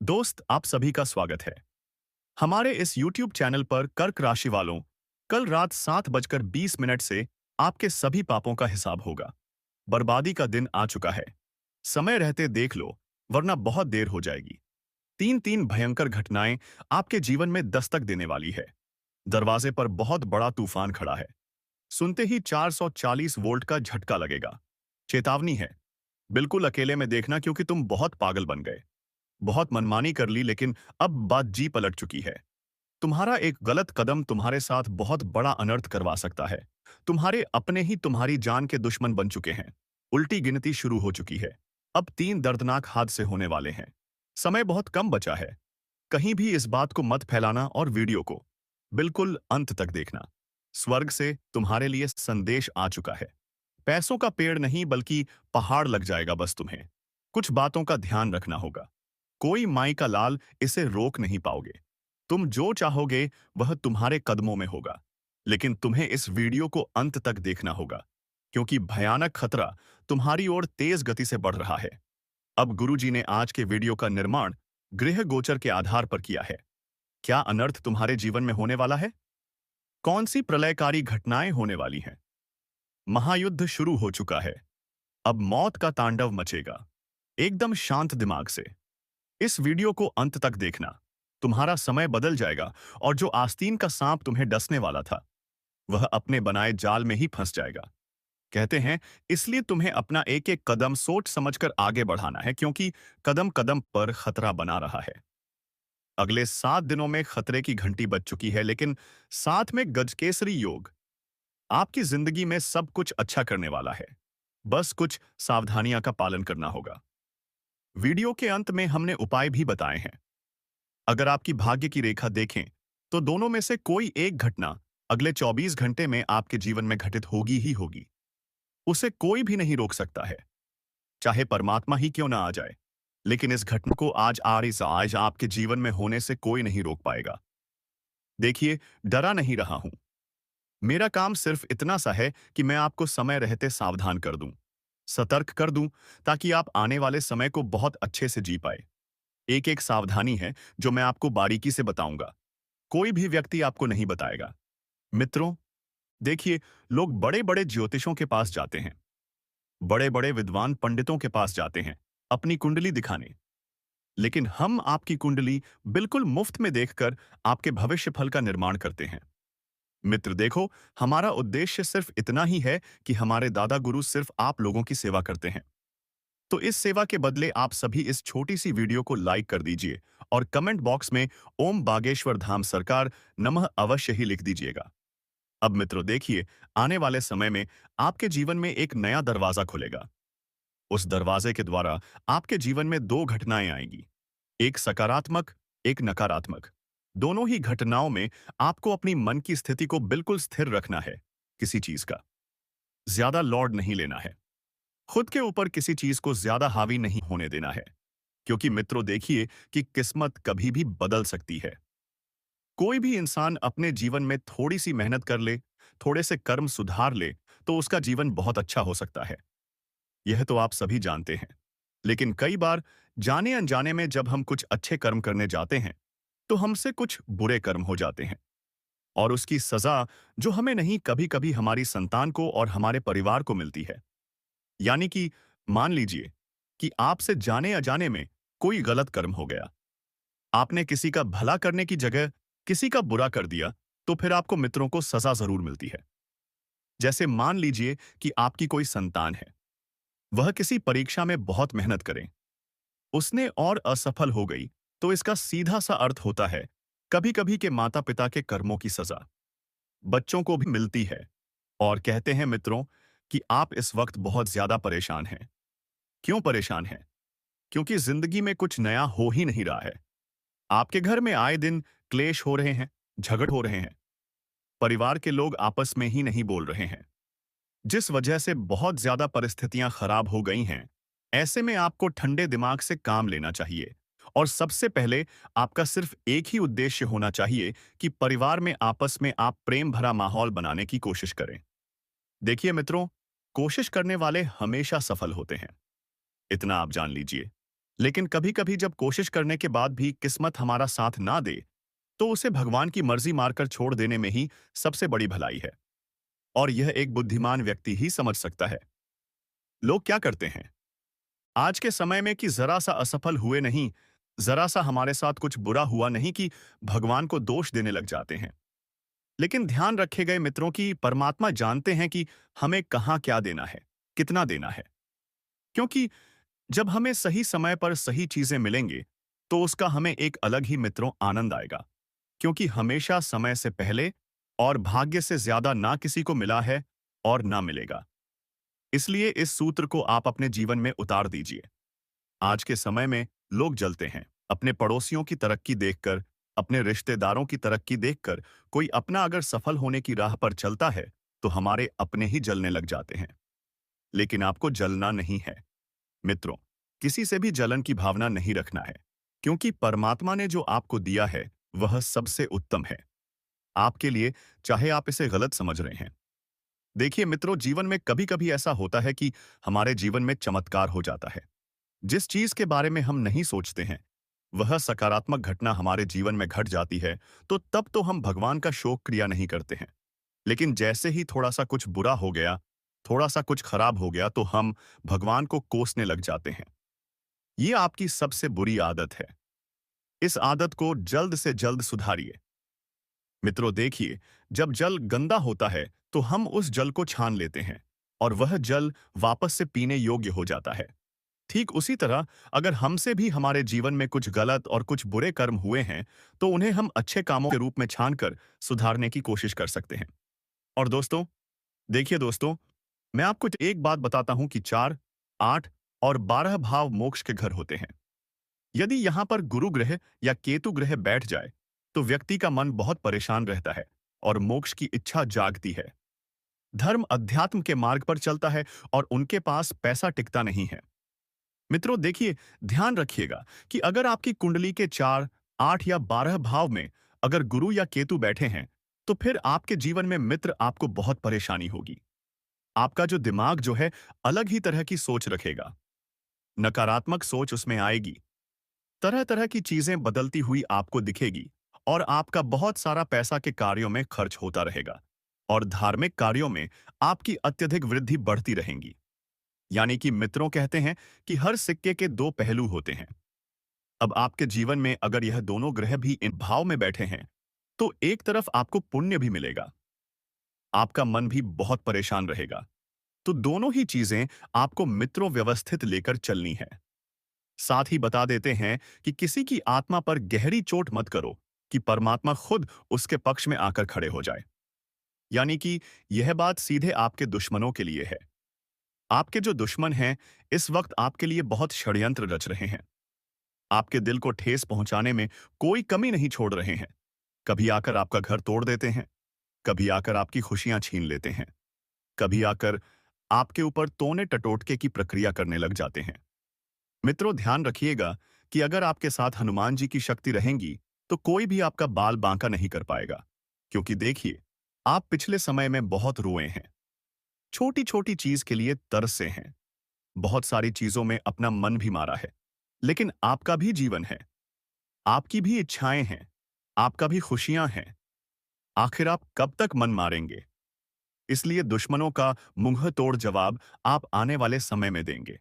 दोस्त, आप सभी का स्वागत है हमारे इस YouTube चैनल पर। कर्क राशि वालों, कल रात 7:20 से आपके सभी पापों का हिसाब होगा। बर्बादी का दिन आ चुका है। समय रहते देख लो, वरना बहुत देर हो जाएगी। तीन तीन भयंकर घटनाएं आपके जीवन में दस्तक देने वाली है। दरवाजे पर बहुत बड़ा तूफान खड़ा है। सुनते ही 440 वोल्ट का झटका लगेगा। चेतावनी है, बिल्कुल अकेले में देखना, क्योंकि तुम बहुत पागल बन गए। बहुत मनमानी कर ली, लेकिन अब बात जी पलट चुकी है। तुम्हारा एक गलत कदम तुम्हारे साथ बहुत बड़ा अनर्थ करवा सकता है। तुम्हारे अपने ही तुम्हारी जान के दुश्मन बन चुके हैं। उल्टी गिनती शुरू हो चुकी है। अब 3 दर्दनाक हादसे होने वाले हैं। समय बहुत कम बचा है। कहीं भी इस बात को मत फैलाना और वीडियो को बिल्कुल अंत तक देखना। स्वर्ग से तुम्हारे लिए संदेश आ चुका है। पैसों का पेड़ नहीं, बल्कि पहाड़ लग जाएगा बस तुम्हें। कुछ बातों का ध्यान रखना होगा। कोई माई का लाल इसे रोक नहीं पाओगे। तुम जो चाहोगे वह तुम्हारे कदमों में होगा। लेकिन तुम्हें इस वीडियो को अंत तक देखना होगा, क्योंकि भयानक खतरा तुम्हारी ओर तेज गति से बढ़ रहा है। अब गुरुजी ने आज के वीडियो का निर्माण गृह गोचर के आधार पर किया है। क्या अनर्थ तुम्हारे जीवन में होने वाला है? कौन सी प्रलयकारी घटनाएं होने वाली हैं? महायुद्ध शुरू हो चुका है। अब मौत का तांडव मचेगा। एकदम शांत दिमाग से इस वीडियो को अंत तक देखना। तुम्हारा समय बदल जाएगा, और जो आस्तीन का सांप तुम्हें डसने वाला था, वह अपने बनाए जाल में ही फंस जाएगा। कहते हैं, इसलिए तुम्हें अपना एक एक कदम सोच समझकर आगे बढ़ाना है, क्योंकि कदम कदम पर खतरा बना रहा है। अगले 7 दिनों में खतरे की घंटी बज चुकी है, लेकिन साथ में गजकेसरी योग आपकी जिंदगी में सब कुछ अच्छा करने वाला है। बस कुछ सावधानियां का पालन करना होगा। वीडियो के अंत में हमने उपाय भी बताए हैं। अगर आपकी भाग्य की रेखा देखें, तो दोनों में से कोई एक घटना अगले 24 घंटे में आपके जीवन में घटित होगी ही होगी। उसे कोई भी नहीं रोक सकता है, चाहे परमात्मा ही क्यों ना आ जाए। लेकिन इस घटना को आज आपके जीवन में होने से कोई नहीं रोक पाएगा। देखिए, डरा नहीं रहा हूं। मेरा काम सिर्फ इतना सा है कि मैं आपको समय रहते सावधान कर दूं, सतर्क कर दूं, ताकि आप आने वाले समय को बहुत अच्छे से जी पाए। एक एक सावधानी है जो मैं आपको बारीकी से बताऊंगा। कोई भी व्यक्ति आपको नहीं बताएगा। मित्रों, देखिए, लोग बड़े बड़े ज्योतिषों के पास जाते हैं, बड़े बड़े विद्वान पंडितों के पास जाते हैं अपनी कुंडली दिखाने। लेकिन हम आपकी कुंडली बिल्कुल मुफ्त में देखकर आपके भविष्य फल का निर्माण करते हैं। मित्र देखो, हमारा उद्देश्य सिर्फ इतना ही है कि हमारे दादा गुरु सिर्फ आप लोगों की सेवा करते हैं। तो इस सेवा के बदले आप सभी इस छोटी सी वीडियो को लाइक कर दीजिए, और कमेंट बॉक्स में ओम बागेश्वर धाम सरकार नमः अवश्य ही लिख दीजिएगा। अब मित्रों देखिए, आने वाले समय में आपके जीवन में एक नया दरवाजा खुलेगा। उस दरवाजे के द्वारा आपके जीवन में 2 घटनाएं आएंगी, एक सकारात्मक, एक नकारात्मक। दोनों ही घटनाओं में आपको अपनी मन की स्थिति को बिल्कुल स्थिर रखना है। किसी चीज का ज्यादा लॉर्ड नहीं लेना है। खुद के ऊपर किसी चीज को ज्यादा हावी नहीं होने देना है, क्योंकि मित्रों देखिए कि किस्मत कभी भी बदल सकती है। कोई भी इंसान अपने जीवन में थोड़ी सी मेहनत कर ले, थोड़े से कर्म सुधार ले, तो उसका जीवन बहुत अच्छा हो सकता है। यह तो आप सभी जानते हैं। लेकिन कई बार जाने अनजाने में जब हम कुछ अच्छे कर्म करने जाते हैं, तो हमसे कुछ बुरे कर्म हो जाते हैं, और उसकी सजा जो हमें नहीं, कभी कभी हमारी संतान को और हमारे परिवार को मिलती है। यानी कि मान लीजिए कि आपसे जाने अजाने में कोई गलत कर्म हो गया। आपने किसी का भला करने की जगह किसी का बुरा कर दिया, तो फिर आपको मित्रों को सजा जरूर मिलती है। जैसे मान लीजिए कि आपकी कोई संतान है, वह किसी परीक्षा में बहुत मेहनत करे, उसने और असफल हो गई, तो इसका सीधा सा अर्थ होता है कभी कभी के माता पिता के कर्मों की सजा बच्चों को भी मिलती है। और कहते हैं मित्रों कि आप इस वक्त बहुत ज्यादा परेशान हैं। क्यों परेशान हैं? क्योंकि जिंदगी में कुछ नया हो ही नहीं रहा है। आपके घर में आए दिन क्लेश हो रहे हैं, झगड़ हो रहे हैं, परिवार के लोग आपस में ही नहीं बोल रहे हैं, जिस वजह से बहुत ज्यादा परिस्थितियां खराब हो गई हैं। ऐसे में आपको ठंडे दिमाग से काम लेना चाहिए, और सबसे पहले आपका सिर्फ एक ही उद्देश्य होना चाहिए कि परिवार में आपस में आप प्रेम भरा माहौल बनाने की कोशिश करें। देखिए मित्रों, कोशिश करने वाले हमेशा सफल होते हैं, इतना आप जान लीजिए। लेकिन कभी-कभी जब कोशिश करने के बाद भी किस्मत हमारा साथ ना दे, तो उसे भगवान की मर्जी मारकर छोड़ देने में ही सबसे बड़ी भलाई है। और यह एक बुद्धिमान व्यक्ति ही समझ सकता है। लोग क्या करते हैं आज के समय में कि जरा सा असफल हुए नहीं, जरा सा हमारे साथ कुछ बुरा हुआ नहीं कि भगवान को दोष देने लग जाते हैं। लेकिन ध्यान रखे गए मित्रों की परमात्मा जानते हैं कि हमें कहाँ क्या देना है, कितना देना है। क्योंकि जब हमें सही समय पर सही चीजें मिलेंगे, तो उसका हमें एक अलग ही मित्रों आनंद आएगा। क्योंकि हमेशा समय से पहले और भाग्य से ज्यादा ना किसी को मिला है और ना मिलेगा। इसलिए इस सूत्र को आप अपने जीवन में उतार दीजिए। आज के समय में लोग जलते हैं अपने पड़ोसियों की तरक्की देखकर, अपने रिश्तेदारों की तरक्की देखकर। कोई अपना अगर सफल होने की राह पर चलता है, तो हमारे अपने ही जलने लग जाते हैं। लेकिन आपको जलना नहीं है मित्रों, किसी से भी जलन की भावना नहीं रखना है। क्योंकि परमात्मा ने जो आपको दिया है, वह सबसे उत्तम है आपके लिए, चाहे आप इसे गलत समझ रहे हैं। देखिए मित्रों, जीवन में कभी कभी ऐसा होता है कि हमारे जीवन में चमत्कार हो जाता है। जिस चीज के बारे में हम नहीं सोचते हैं, वह सकारात्मक घटना हमारे जीवन में घट जाती है, तो तब तो हम भगवान का शोक क्रिया नहीं करते हैं। लेकिन जैसे ही थोड़ा सा कुछ बुरा हो गया, थोड़ा सा कुछ खराब हो गया, तो हम भगवान को कोसने लग जाते हैं। ये आपकी सबसे बुरी आदत है। इस आदत को जल्द से जल्द सुधारिए। मित्रों देखिए, जब जल गंदा होता है, तो हम उस जल को छान लेते हैं और वह जल वापस से पीने योग्य हो जाता है। ठीक उसी तरह अगर हमसे भी हमारे जीवन में कुछ गलत और कुछ बुरे कर्म हुए हैं, तो उन्हें हम अच्छे कामों के रूप में छानकर सुधारने की कोशिश कर सकते हैं। और दोस्तों, देखिए दोस्तों, मैं आपको एक बात बताता हूं कि 4, 8 और 12 भाव मोक्ष के घर होते हैं। यदि यहां पर गुरु ग्रह या केतु ग्रह बैठ जाए, तो व्यक्ति का मन बहुत परेशान रहता है और मोक्ष की इच्छा जागती है। धर्म अध्यात्म के मार्ग पर चलता है और उनके पास पैसा टिकता नहीं है। मित्रों देखिए, ध्यान रखिएगा कि अगर आपकी कुंडली के 4, 8 या 12 भाव में अगर गुरु या केतु बैठे हैं, तो फिर आपके जीवन में मित्र आपको बहुत परेशानी होगी। आपका जो दिमाग जो है, अलग ही तरह की सोच रखेगा। नकारात्मक सोच उसमें आएगी। तरह तरह की चीजें बदलती हुई आपको दिखेगी और आपका बहुत सारा पैसा के कार्यों में खर्च होता रहेगा और धार्मिक कार्यों में आपकी अत्यधिक वृद्धि बढ़ती रहेंगी। यानी कि मित्रों कहते हैं कि हर सिक्के के दो पहलू होते हैं। अब आपके जीवन में अगर यह दोनों ग्रह भी इन भाव में बैठे हैं, तो एक तरफ आपको पुण्य भी मिलेगा, आपका मन भी बहुत परेशान रहेगा। तो दोनों ही चीजें आपको मित्रों व्यवस्थित लेकर चलनी है। साथ ही बता देते हैं कि किसी की आत्मा पर गहरी चोट मत करो कि परमात्मा खुद उसके पक्ष में आकर खड़े हो जाए। यानी कि यह बात सीधे आपके दुश्मनों के लिए है। आपके जो दुश्मन हैं, इस वक्त आपके लिए बहुत षड्यंत्र रच रहे हैं। आपके दिल को ठेस पहुंचाने में कोई कमी नहीं छोड़ रहे हैं। कभी आकर आपका घर तोड़ देते हैं, कभी आकर आपकी खुशियां छीन लेते हैं, कभी आकर आपके ऊपर तोने टटोटके की प्रक्रिया करने लग जाते हैं। मित्रों ध्यान रखिएगा कि अगर आपके साथ हनुमान जी की शक्ति रहेंगी, तो कोई भी आपका बाल बांका नहीं कर पाएगा। क्योंकि देखिए, आप पिछले समय में बहुत रोए हैं, छोटी छोटी चीज के लिए तरसे हैं, बहुत सारी चीजों में अपना मन भी मारा है। लेकिन आपका भी जीवन है, आपकी भी इच्छाएं हैं, आपका भी खुशियां हैं। आखिर आप कब तक मन मारेंगे? इसलिए दुश्मनों का मुंह तोड़ जवाब आप आने वाले समय में देंगे।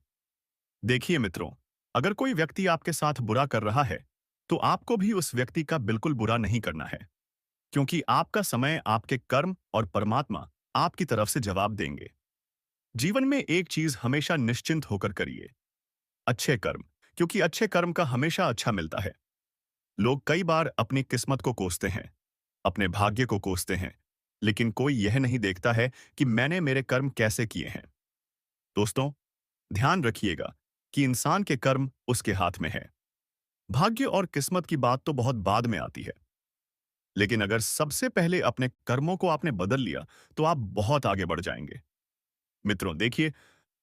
देखिए मित्रों, अगर कोई व्यक्ति आपके साथ बुरा कर रहा है, तो आपको भी उस व्यक्ति का बिल्कुल बुरा नहीं करना है। क्योंकि आपका समय, आपके कर्म और परमात्मा आपकी तरफ से जवाब देंगे। जीवन में एक चीज हमेशा निश्चिंत होकर करिए, अच्छे कर्म। क्योंकि अच्छे कर्म का हमेशा अच्छा मिलता है। लोग कई बार अपनी किस्मत को कोसते हैं, अपने भाग्य को कोसते हैं, लेकिन कोई यह नहीं देखता है कि मैंने मेरे कर्म कैसे किए हैं। दोस्तों, ध्यान रखिएगा कि इंसान के कर्म उसके हाथ में है। भाग्य और किस्मत की बात तो बहुत बाद में आती है। लेकिन अगर सबसे पहले अपने कर्मों को आपने बदल लिया, तो आप बहुत आगे बढ़ जाएंगे। मित्रों देखिए,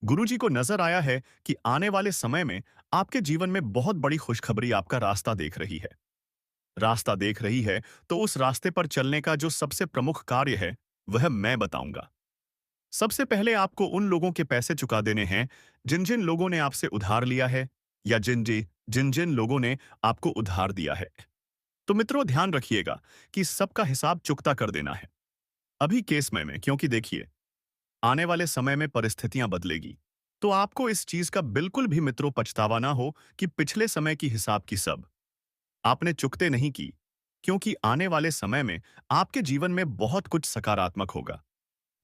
गुरुजी को नजर आया है कि आने वाले समय में आपके जीवन में बहुत बड़ी खुशखबरी आपका रास्ता देख रही है। रास्ता देख रही है, तो उस रास्ते पर चलने का जो सबसे प्रमुख कार्य है, वह मैं बताऊंगा। सबसे पहले आपको उन लोगों के पैसे चुका देने हैं जिन जिन लोगों ने आपसे उधार लिया है या जिन जिन लोगों ने आपको उधार दिया है। तो मित्रों, ध्यान रखिएगा कि सबका हिसाब चुकता कर देना है अभी केस में, क्योंकि देखिए, आने वाले समय में परिस्थितियां बदलेगी। तो आपको इस चीज का बिल्कुल भी मित्रों पछतावा ना हो कि पिछले समय की हिसाब की सब आपने चुकते नहीं की, क्योंकि आने वाले समय में आपके जीवन में बहुत कुछ सकारात्मक होगा।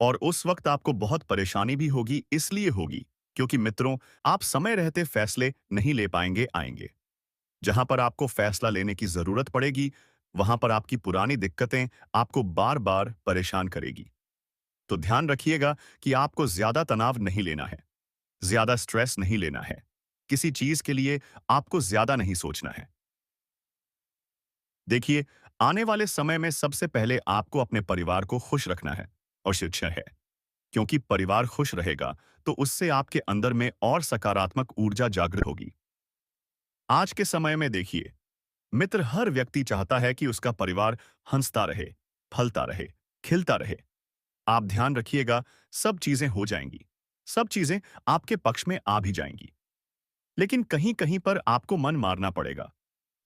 और उस वक्त आपको बहुत परेशानी भी होगी, इसलिए होगी क्योंकि मित्रों, आप समय रहते फैसले नहीं ले पाएंगे आएंगे। जहां पर आपको फैसला लेने की जरूरत पड़ेगी, वहां पर आपकी पुरानी दिक्कतें आपको बार बार परेशान करेगी। तो ध्यान रखिएगा कि आपको ज्यादा तनाव नहीं लेना है, ज्यादा स्ट्रेस नहीं लेना है, किसी चीज के लिए आपको ज्यादा नहीं सोचना है। देखिए, आने वाले समय में सबसे पहले आपको अपने परिवार को खुश रखना है और शिक्षा है, क्योंकि परिवार खुश रहेगा तो उससे आपके अंदर में और सकारात्मक ऊर्जा जागृत होगी। आज के समय में देखिए, मित्र, हर व्यक्ति चाहता है कि उसका परिवार हंसता रहे, फलता रहे, खिलता रहे। आप ध्यान रखिएगा, सब चीजें हो जाएंगी, सब चीजें आपके पक्ष में आ भी जाएंगी। लेकिन कहीं कहीं पर आपको मन मारना पड़ेगा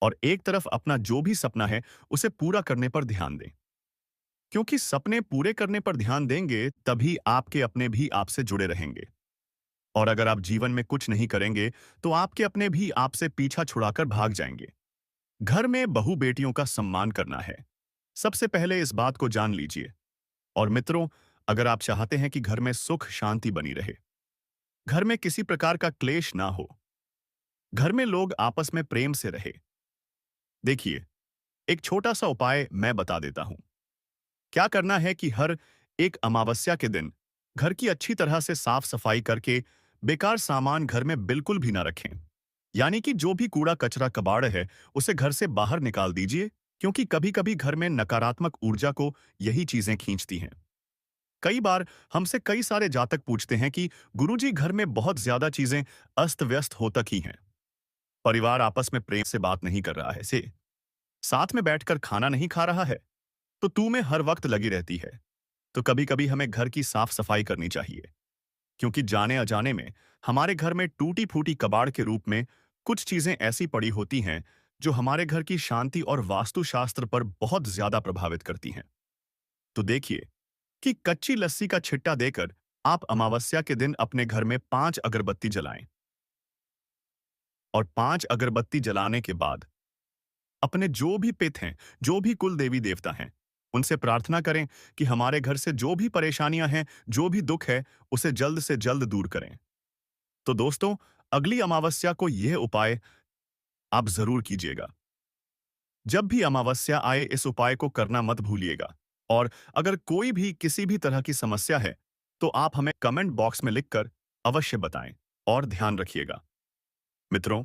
और एक तरफ अपना जो भी सपना है उसे पूरा करने पर ध्यान दें, क्योंकि सपने पूरे करने पर ध्यान देंगे तभी आपके अपने भी आपसे जुड़े रहेंगे। और अगर आप जीवन में कुछ नहीं करेंगे तो आपके अपने भी आपसे पीछा छुड़ाकर भाग जाएंगे। घर में बहू बेटियों का सम्मान करना है, सबसे पहले इस बात को जान लीजिए। और मित्रों, अगर आप चाहते हैं कि घर में सुख शांति बनी रहे, घर में किसी प्रकार का क्लेश ना हो, घर में लोग आपस में प्रेम से रहे, देखिए, एक छोटा सा उपाय मैं बता देता हूं। क्या करना है कि हर एक अमावस्या के दिन घर की अच्छी तरह से साफ सफाई करके बेकार सामान घर में बिल्कुल भी ना रखें। यानी कि जो भी कूड़ा कचरा कबाड़ है उसे घर से बाहर निकाल दीजिए, क्योंकि कभी कभी घर में नकारात्मक ऊर्जा को यही चीजें खींचती हैं। कई बार हमसे कई सारे जातक पूछते हैं कि गुरुजी, घर में बहुत ज्यादा चीजें अस्त व्यस्त हो तक ही हैं, परिवार आपस में प्रेम से बात नहीं कर रहा है, से साथ में बैठकर खाना नहीं खा रहा है, तो तू में हर वक्त लगी रहती है। तो कभी कभी हमें घर की साफ सफाई करनी चाहिए, क्योंकि जाने अजाने में हमारे घर में टूटी फूटी कबाड़ के रूप में कुछ चीजें ऐसी पड़ी होती हैं जो हमारे घर की शांति और वास्तुशास्त्र पर बहुत ज्यादा प्रभावित करती हैं। तो देखिए कि कच्ची लस्सी का छिट्टा देकर आप अमावस्या के दिन अपने घर में 5 अगरबत्ती जलाएं, और 5 अगरबत्ती जलाने के बाद अपने जो भी पित हैं, जो भी कुल देवी देवता हैं, उनसे प्रार्थना करें कि हमारे घर से जो भी परेशानियां हैं, जो भी दुख है, उसे जल्द से जल्द दूर करें। तो दोस्तों, अगली अमावस्या को यह उपाय आप जरूर कीजिएगा। जब भी अमावस्या आए इस उपाय को करना मत भूलिएगा। और अगर कोई भी किसी भी तरह की समस्या है तो आप हमें कमेंट बॉक्स में लिखकर अवश्य बताएं। और ध्यान रखिएगा मित्रों,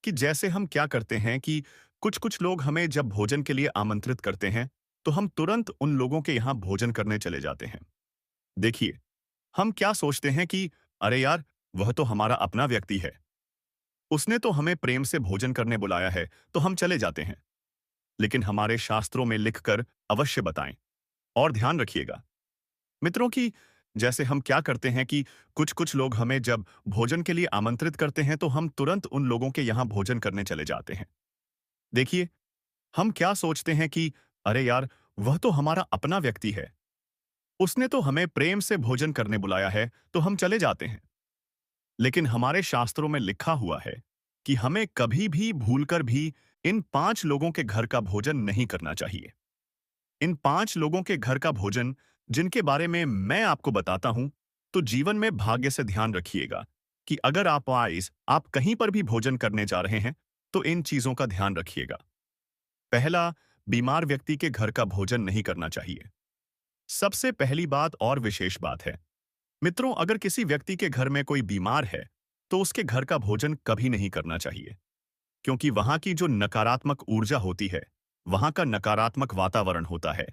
कि जैसे हम क्या करते हैं कि कुछ कुछ लोग हमें जब भोजन के लिए आमंत्रित करते हैं तो हम तुरंत उन लोगों के यहाँ भोजन करने चले जाते हैं। देखिए, हम क्या सोचते हैं कि अरे यार, वह तो हमारा अपना व्यक्ति है, उसने तो हमें प्रेम से भोजन करने बुलाया है, तो हम चले जाते हैं। लेकिन हमारे शास्त्रों में लिखकर अवश्य बताएं। और ध्यान रखिएगा मित्रों, कि जैसे हम क्या करते हैं कि कुछ कुछ लोग हमें जब भोजन के लिए आमंत्रित करते हैं तो हम तुरंत उन लोगों के यहाँ भोजन करने चले जाते हैं। देखिए, हम क्या सोचते हैं कि अरे यार, वह तो हमारा अपना व्यक्ति है, उसने तो हमें प्रेम से भोजन करने बुलाया है, तो हम चले जाते हैं। लेकिन हमारे शास्त्रों में लिखा हुआ है कि हमें कभी भी भूलकर भी इन 5 लोगों के घर का भोजन नहीं करना चाहिए। इन 5 लोगों के घर का भोजन जिनके बारे में मैं आपको बताता हूं, तो जीवन में भाग्य से ध्यान रखिएगा कि अगर आप कहीं पर भी भोजन करने जा रहे हैं तो इन चीजों का ध्यान रखिएगा। पहला, बीमार व्यक्ति के घर का भोजन नहीं करना चाहिए। सबसे पहली बात और विशेष बात है मित्रों, अगर किसी व्यक्ति के घर में कोई बीमार है तो उसके घर का भोजन कभी नहीं करना चाहिए, क्योंकि वहां की जो नकारात्मक ऊर्जा होती है, वहां का नकारात्मक वातावरण होता है,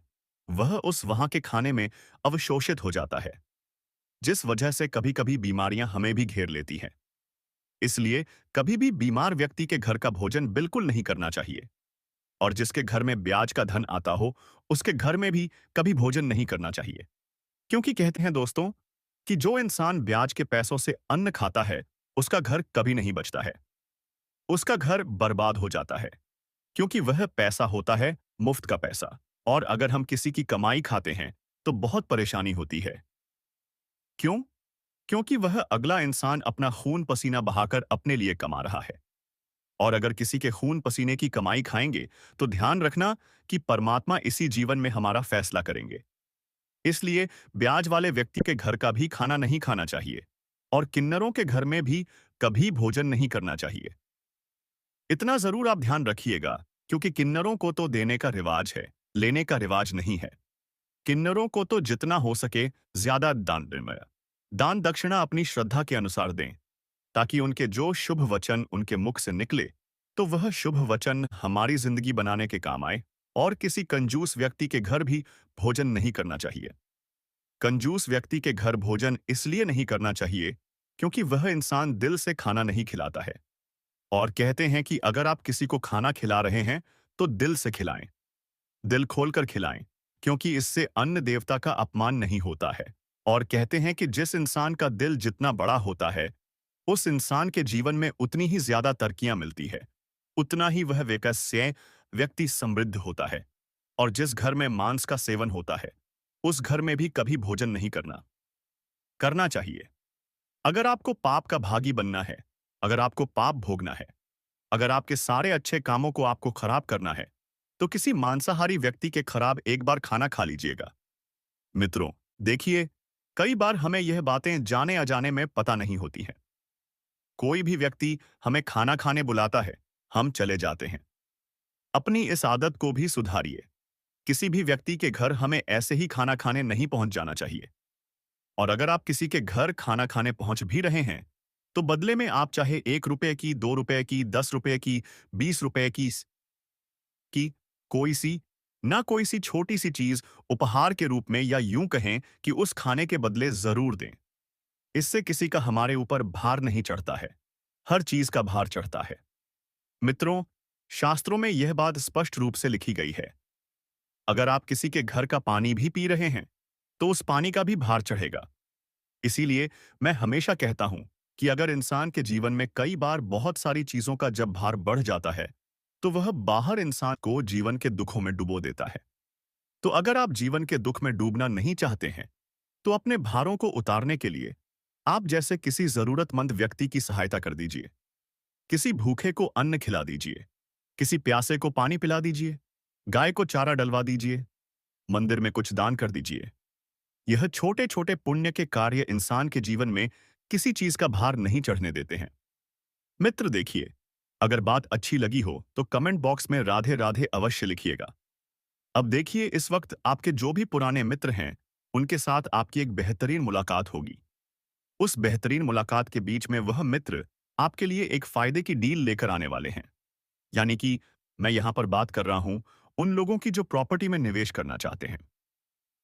वह उस वहां के खाने में अवशोषित हो जाता है, जिस वजह से कभी कभी बीमारियां हमें भी घेर लेती हैं। इसलिए कभी भी बीमार व्यक्ति के घर का भोजन बिल्कुल नहीं करना चाहिए। और जिसके घर में ब्याज का धन आता हो, उसके घर में भी कभी भोजन नहीं करना चाहिए, क्योंकि कहते हैं दोस्तों कि जो इंसान ब्याज के पैसों से अन्न खाता है उसका घर कभी नहीं बचता है। उसका घर बर्बाद हो जाता है, क्योंकि वह पैसा होता है मुफ्त का पैसा। और अगर हम किसी की कमाई खाते हैं, तो बहुत परेशानी होती है। क्यों? क्योंकि वह अगला इंसान अपना खून पसीना बहाकर अपने लिए कमा रहा है। और अगर किसी के खून पसीने की कमाई खाएंगे, तो ध्यान रखना कि परमात्मा इसी जीवन में हमारा फैसला करेंगे। इसलिए ब्याज वाले व्यक्ति के घर का भी खाना नहीं खाना चाहिए, और किन्नरों के घर में भी कभी भोजन नहीं करना चाहिए। इतना जरूर आप ध्यान रखिएगा, क्योंकि किन्नरों को तो देने का रिवाज है, लेने का रिवाज नहीं है। किन्नरों को तो जितना हो सके ज्यादा दान दें। दान दक्षिणा अपनी श्रद्धा के अनुसार दें, ताकि उनके जो शुभ वचन उनके मुख से निकले, तो वह शुभ वचन हमारी जिंदगी बनाने के काम आए। और किसी कंजूस व्यक्ति के घर भी भोजन नहीं करना चाहिए। कंजूस व्यक्ति के घर भोजन इसलिए नहीं करना चाहिए, क्योंकि वह इंसान दिल से खाना नहीं खिलाता है। और कहते हैं कि अगर आप किसी को खाना खिला रहे हैं, तो दिल से खिलाएं, दिल खोलकर खिलाएं, क्योंकि इससे अन्न देवता का अपमान नहीं होता है। और कहते हैं कि जिस इंसान का दिल जितना बड़ा होता है, उस इंसान के जीवन में उतनी ही ज्यादा तरक्कियां मिलती है, उतना ही वह विकस्य व्यक्ति समृद्ध होता है। और जिस घर में मांस का सेवन होता है, उस घर में भी कभी भोजन नहीं करना करना चाहिए। अगर आपको पाप का भागी बनना है, अगर आपको पाप भोगना है, अगर आपके सारे अच्छे कामों को आपको खराब करना है, तो किसी मांसाहारी व्यक्ति के खराब एक बार खाना खा लीजिएगा। मित्रों, देखिए, कई बार हमें यह बातें जाने अजाने में पता नहीं होती हैं। कोई भी व्यक्ति हमें खाना खाने बुलाता है, हम चले जाते हैं। अपनी इस आदत को भी सुधारिए। किसी भी व्यक्ति के घर हमें ऐसे ही खाना खाने नहीं पहुंच जाना चाहिए। और अगर आप किसी के घर खाना खाने पहुंच भी रहे हैं, तो बदले में आप चाहे 1 रुपए की, 2 रुपए की, 10 रुपए की, 20 रुपए की कोई सी ना कोई सी छोटी सी चीज उपहार के रूप में, या यूं कहें कि उस खाने के बदले जरूर दें। इससे किसी का हमारे ऊपर भार नहीं चढ़ता है, हर चीज का भार चढ़ता है। मित्रों, शास्त्रों में यह बात स्पष्ट रूप से लिखी गई है। अगर आप किसी के घर का पानी भी पी रहे हैं, तो उस पानी का भी भार चढ़ेगा। इसीलिए मैं हमेशा कहता हूं कि अगर इंसान के जीवन में कई बार बहुत सारी चीजों का जब भार बढ़ जाता है, तो वह बाहर इंसान को जीवन के दुखों में डुबो देता है। तो अगर आप जीवन के दुख में डूबना नहीं चाहते हैं, तो अपने भारों को उतारने के लिए आप जैसे किसी जरूरतमंद व्यक्ति की सहायता कर दीजिए। किसी भूखे को अन्न खिला दीजिए, किसी प्यासे को पानी पिला दीजिए, गाय को चारा डलवा दीजिए, मंदिर में कुछ दान कर दीजिए। यह छोटे छोटे पुण्य के कार्य इंसान के जीवन में किसी चीज का भार नहीं चढ़ने देते हैं। मित्र देखिए, अगर बात अच्छी लगी हो तो कमेंट बॉक्स में राधे राधे अवश्य लिखिएगा। अब देखिए, इस वक्त आपके जो भी पुराने मित्र हैं, उनके साथ आपकी एक बेहतरीन मुलाकात होगी। उस बेहतरीन मुलाकात के बीच में वह मित्र आपके लिए एक फायदे की डील लेकर आने वाले हैं। यानी कि मैं यहां पर बात कर रहा हूं उन लोगों की जो प्रॉपर्टी में निवेश करना चाहते हैं।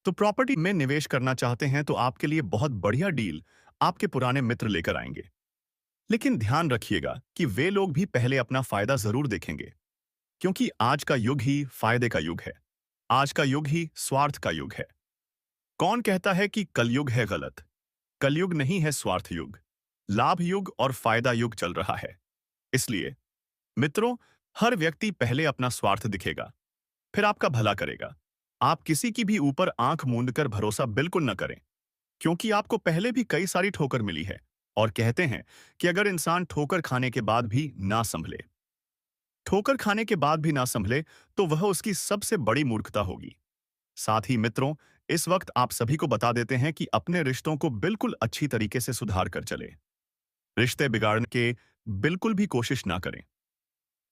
तो प्रॉपर्टी में निवेश करना चाहते हैं, तो आपके लिए बहुत बढ़िया डील आपके पुराने मित्र लेकर आएंगे। लेकिन ध्यान रखिएगा कि वे लोग भी पहले अपना फायदा जरूर देखेंगे, क्योंकि आज का युग ही फायदे का युग है। आज का युग ही स्वार्थ का युग है। कौन कहता है कि कलयुग है गलत? कलयुग नहीं है स्वार्थ युग। लाभ युग और फायदा युग चल रहा है। इसलिए मित्रों, हर व्यक्ति पहले अपना स्वार्थ दिखेगा, फिर आपका भला करेगा। आप किसी की भी ऊपर आंख मूंद कर भरोसा बिल्कुल न करें, क्योंकि आपको पहले भी कई सारी ठोकर मिली है। और कहते हैं कि अगर इंसान ठोकर खाने के बाद भी ना संभले, ठोकर खाने के बाद भी ना संभले, तो वह उसकी सबसे बड़ी मूर्खता होगी। साथ ही मित्रों, इस वक्त आप सभी को बता देते हैं कि अपने रिश्तों को बिल्कुल अच्छी तरीके से सुधार कर चले। रिश्ते बिगाड़ने के बिल्कुल भी कोशिश ना करें।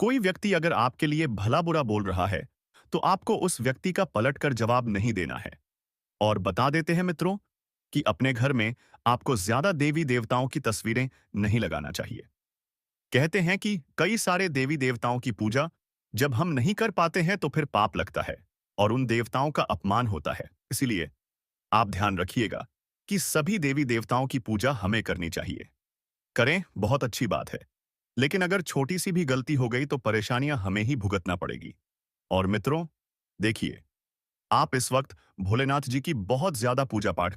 कोई व्यक्ति अगर आपके लिए भला बुरा बोल रहा है, तो आपको उस व्यक्ति का पलटकर जवाब नहीं देना है। और बता देते हैं मित्रों कि अपने घर में आपको ज्यादा देवी देवताओं की तस्वीरें नहीं लगाना चाहिए। कहते हैं कि कई सारे देवी देवताओं की पूजा जब हम नहीं कर पाते हैं, तो फिर पाप लगता है और उन देवताओं का अपमान होता है। इसीलिए आप ध्यान रखिएगा कि सभी देवी देवताओं की पूजा हमें करनी चाहिए। करें, बहुत अच्छी बात है। लेकिन अगर छोटी सी भी गलती हो गई, तो परेशानियां हमें ही भुगतना पड़ेगी। और मित्रों देखिए, आप इस वक्त भोलेनाथ जी की बहुत ज्यादा पूजा पाठ